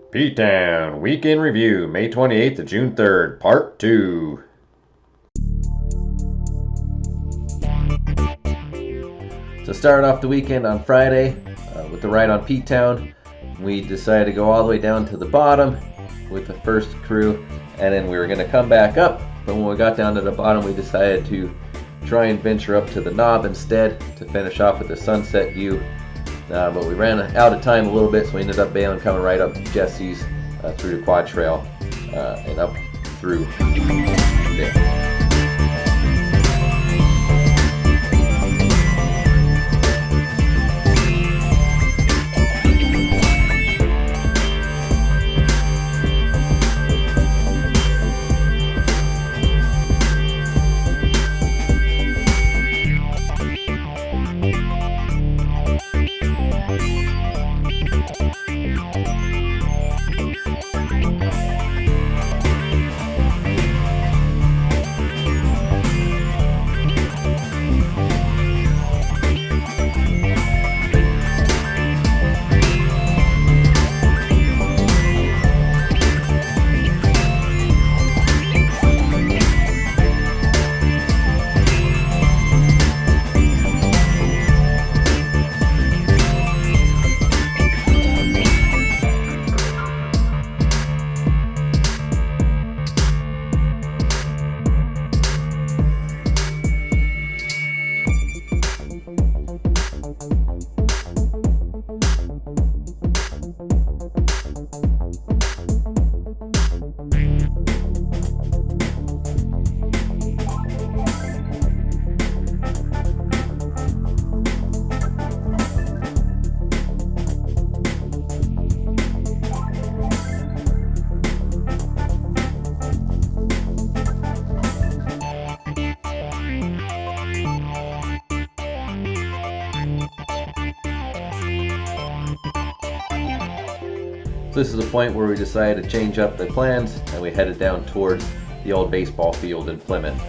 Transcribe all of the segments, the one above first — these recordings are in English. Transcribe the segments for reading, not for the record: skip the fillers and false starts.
P-Town Week in Review, May 28th to June 3rd, Part 2. So started off the weekend on Friday with the ride on P-Town. We decided to go all the way down to the bottom with the first crew, and then we were going to come back up. But when we got down to the bottom, we decided to try and venture up to the knob instead to finish off with the sunset view. But we ran out of time a little bit, so we ended up bailing, coming right up to Jesse's through the quad trail and up through there. This is the point where we decided to change up the plans, and we headed down towards the old baseball field in Plymouth.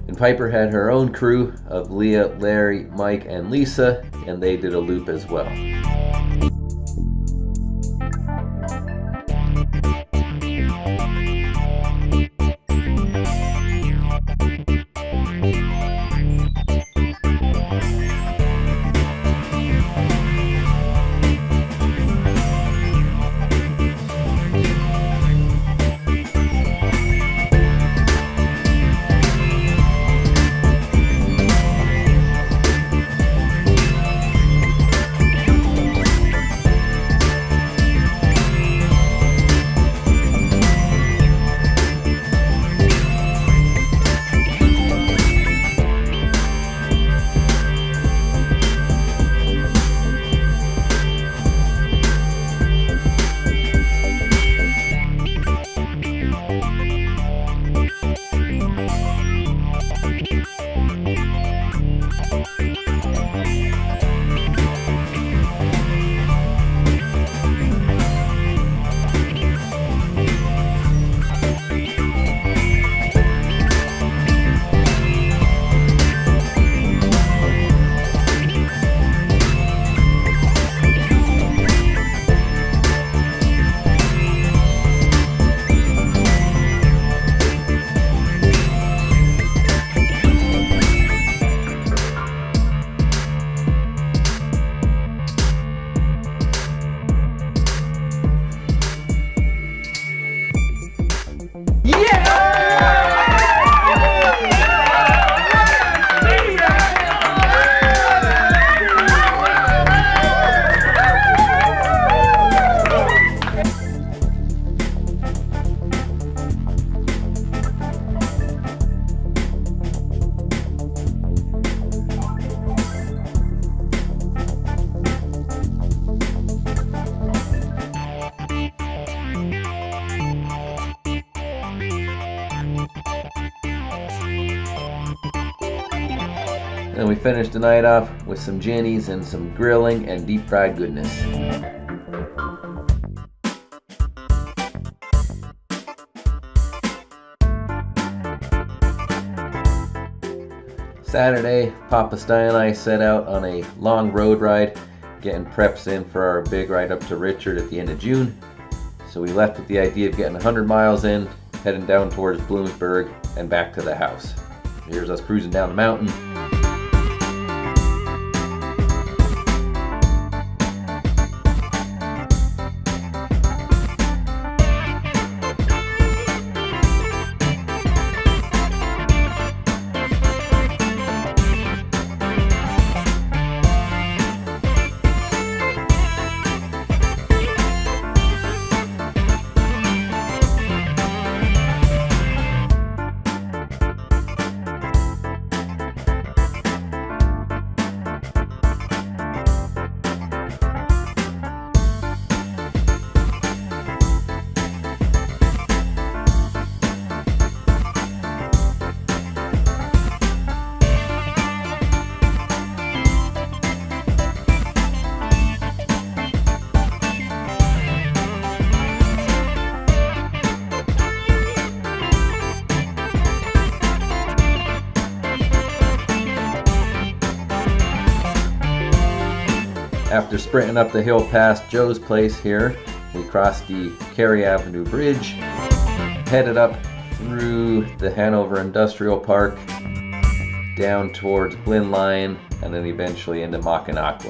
And Piper had her own crew of Leah, Larry, Mike, and Lisa, and they did a loop as well. And we finished the night off with some ginnies and some grilling and deep fried goodness. Saturday, Papa Stein and I set out on a long road ride, getting preps in for our big ride up to Richard at the end of June. So we left with the idea of getting 100 miles in, heading down towards Bloomsburg and back to the house. Here's us cruising down the mountain. After sprinting up the hill past Joe's place here, we crossed the Cary Avenue Bridge, headed up through the Hanover Industrial Park, down towards Glenlyon, and then eventually into Mackinac.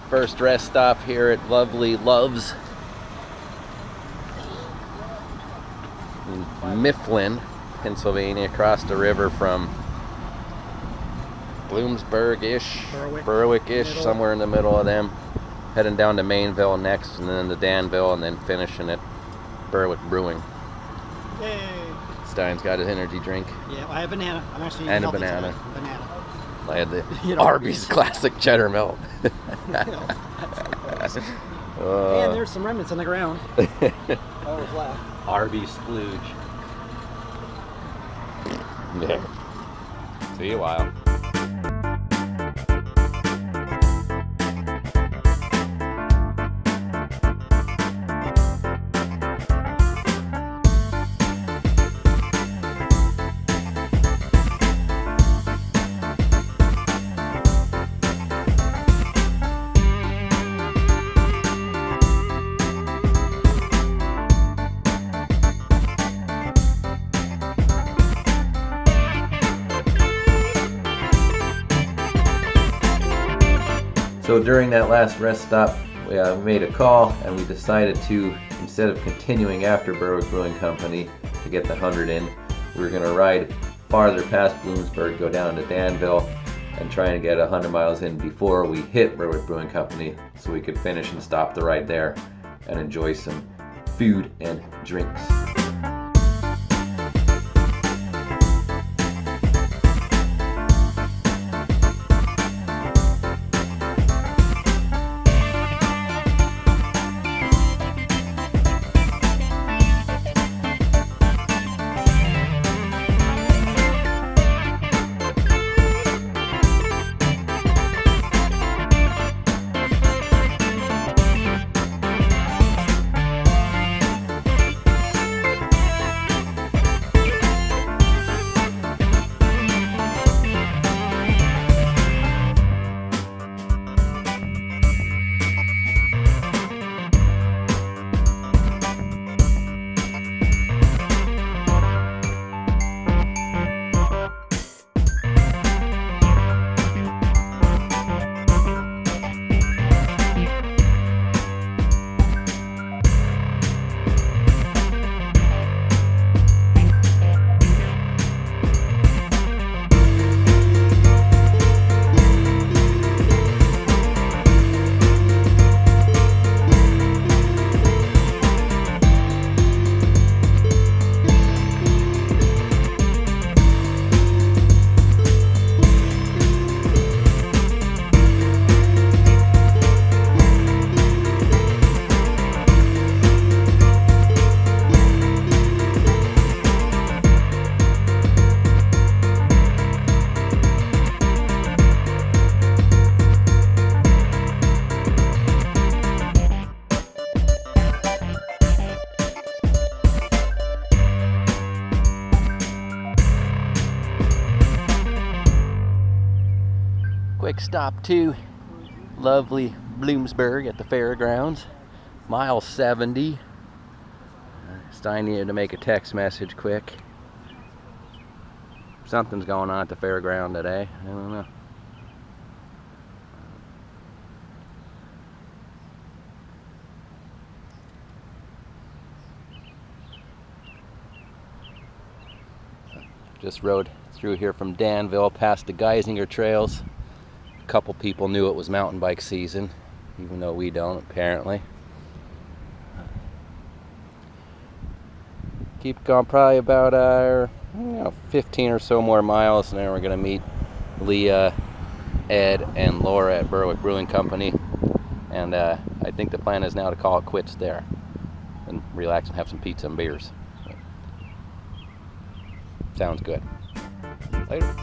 First rest stop here at lovely Love's in Mifflin, Pennsylvania, across the river from Bloomsburg-ish, Berwick-ish, somewhere in the middle of them. Heading down to Mainville next, and then to Danville, and then finishing at Berwick Brewing. Yay! Stein's got his energy drink. Yeah, I have banana. I'm actually and a banana. Banana. I had the Arby's classic cheddar melt. And there's some remnants on the ground. All was left. Arby's splooge. There. See you a while. So during that last rest stop, we made a call and we decided to, instead of continuing after Berwick Brewing Company to get the 100 in, we were going to ride farther past Bloomsburg, go down to Danville, and try and get 100 miles in before we hit Berwick Brewing Company so we could finish and stop the ride there and enjoy some food and drinks. Quick stop to lovely Bloomsburg at the fairgrounds. Mile 70. Stein needed to make a text message quick. Something's going on at the fairground today. I don't know. Just rode through here from Danville past the Geisinger trails. A couple people knew it was mountain bike season, even though we don't apparently. Keep going probably about 15 or so more miles, and then we're gonna meet Leah, Ed, and Laura at Berwick Brewing Company. And I think the plan is now to call it quits there and relax and have some pizza and beers. Sounds good. Later.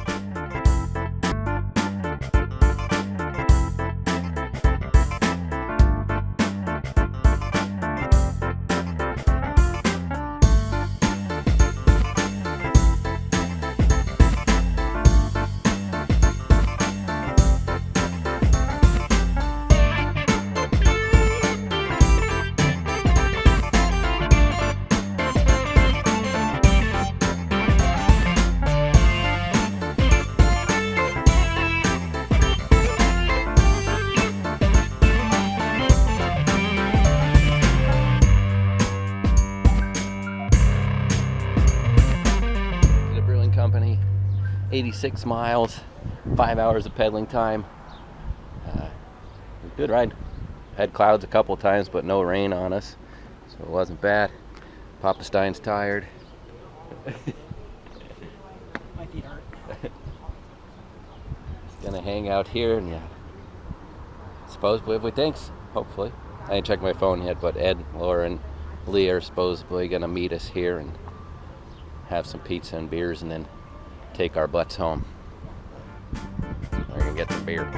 Company, 86 miles, 5 hours of pedaling time. Good ride. Had clouds a couple times, but no rain on us, so it wasn't bad. Papa Stein's tired. My feet hurt. Gonna hang out here and supposedly if we thinks, hopefully. I didn't check my phone yet, but Ed, Laura, and Leah are supposedly gonna meet us here and have some pizza and beers and then take our butts home. We're gonna get some beer.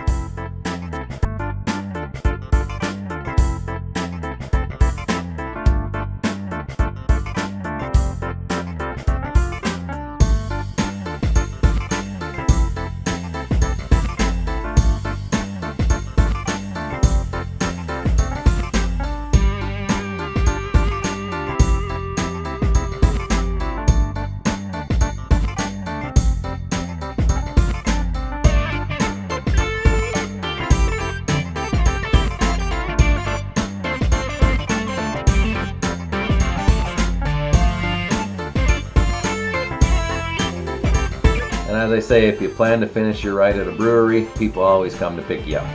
And as I say, if you plan to finish your ride at a brewery, people always come to pick you up.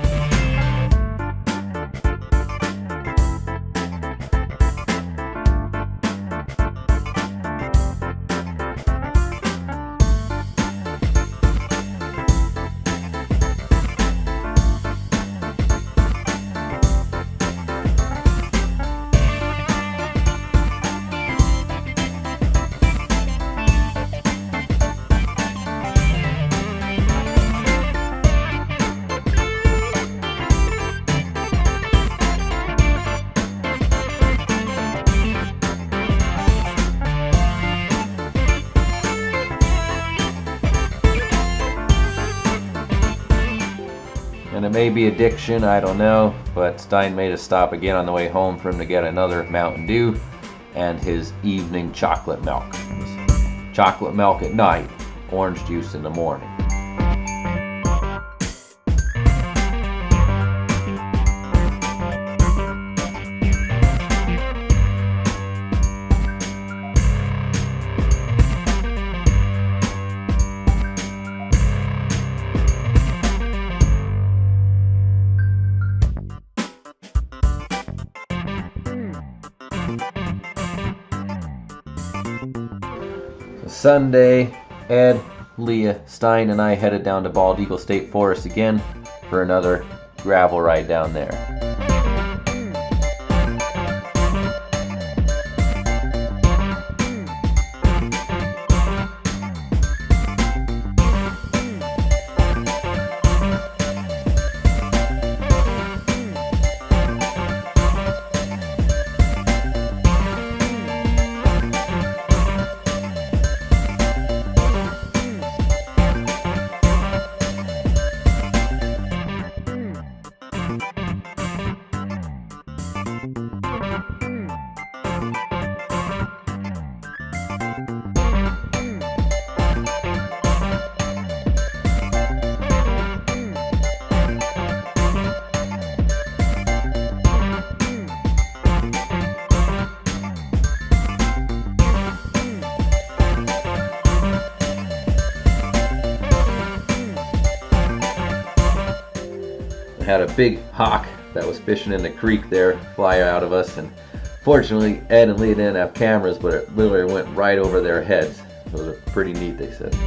And it may be addiction, I don't know, but Stein made a stop again on the way home for him to get another Mountain Dew and his evening chocolate milk. Chocolate milk at night, orange juice in the morning. Sunday, Ed, Leah, Stein, and I headed down to Bald Eagle State Forest again for another gravel ride down there. Had a big hawk that was fishing in the creek there fly out of us, and fortunately Ed and Leah didn't have cameras, but it literally went right over their heads. It was pretty neat, they said.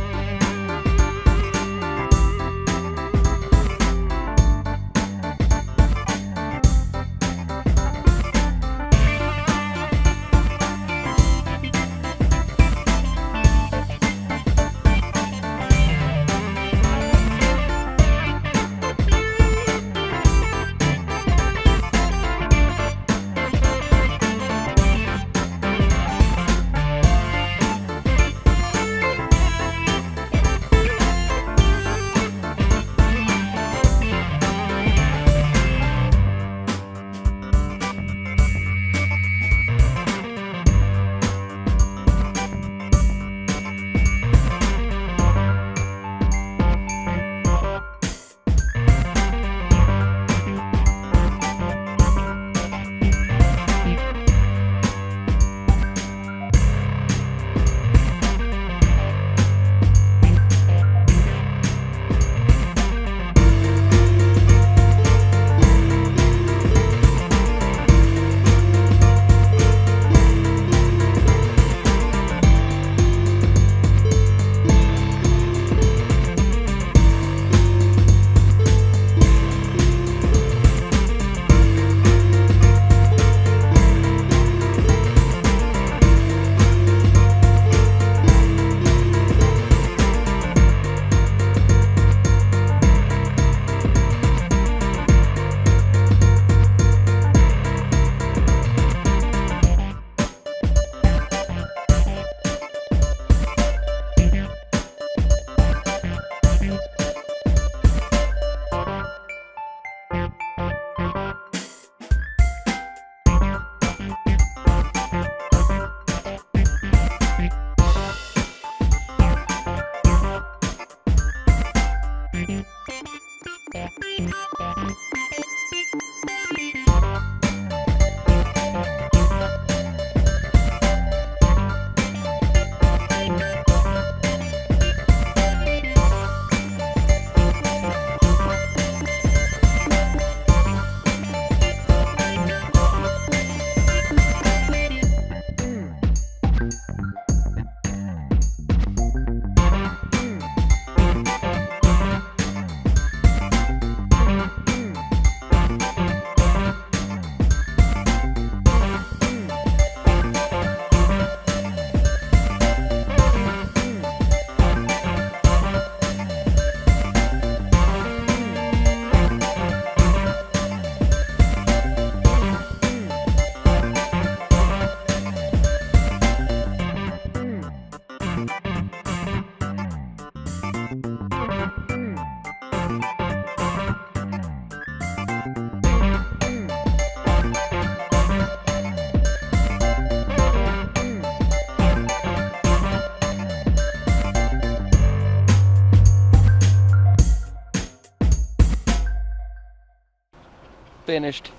Finished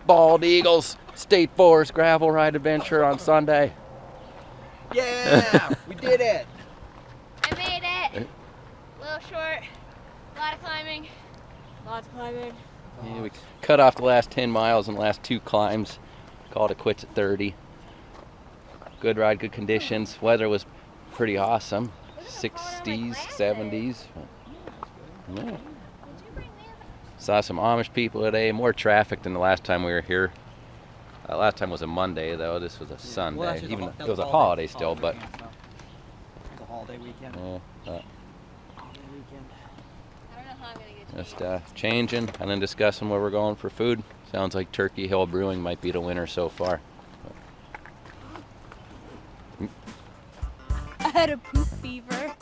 Bald Eagles State Forest gravel ride adventure on Sunday. Yeah, we did it. I made it. A little short. A lot of climbing. Lots of climbing. Yeah, we cut off the last 10 miles and the last 2 climbs. Called it quits at 30. Good ride, good conditions. Weather was pretty awesome. 60s, 70s. Yeah. Saw some Amish people today. More traffic than the last time we were here. Last time was a Monday, though. This was a Sunday. Well, actually, Even that it was a holiday still, holiday but weekend, so. It's a holiday weekend. yeah, Holiday weekend. I don't know how I'm gonna get to just changing and then discussing where we're going for food. Sounds like Turkey Hill Brewing might be the winner so far. I had a poop fever.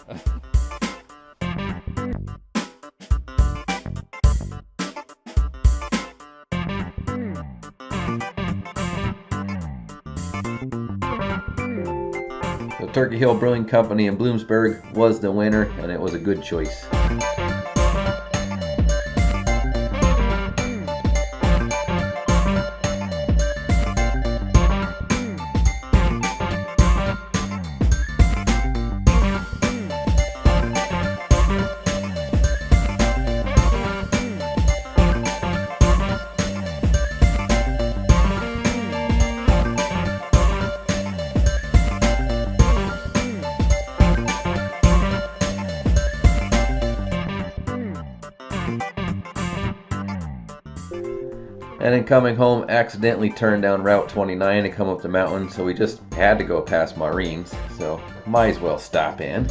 The Turkey Hill Brewing Company in Bloomsburg was the winner, and it was a good choice. And then coming home, accidentally turned down Route 29 to come up the mountain, so we just had to go past Maureen's, so might as well stop in.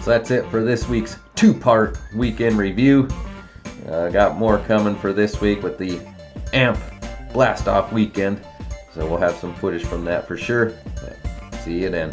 So that's it for this week's 2-part weekend review. Got more coming for this week with the AMP Blast Off weekend. So we'll have some footage from that for sure. But see you then.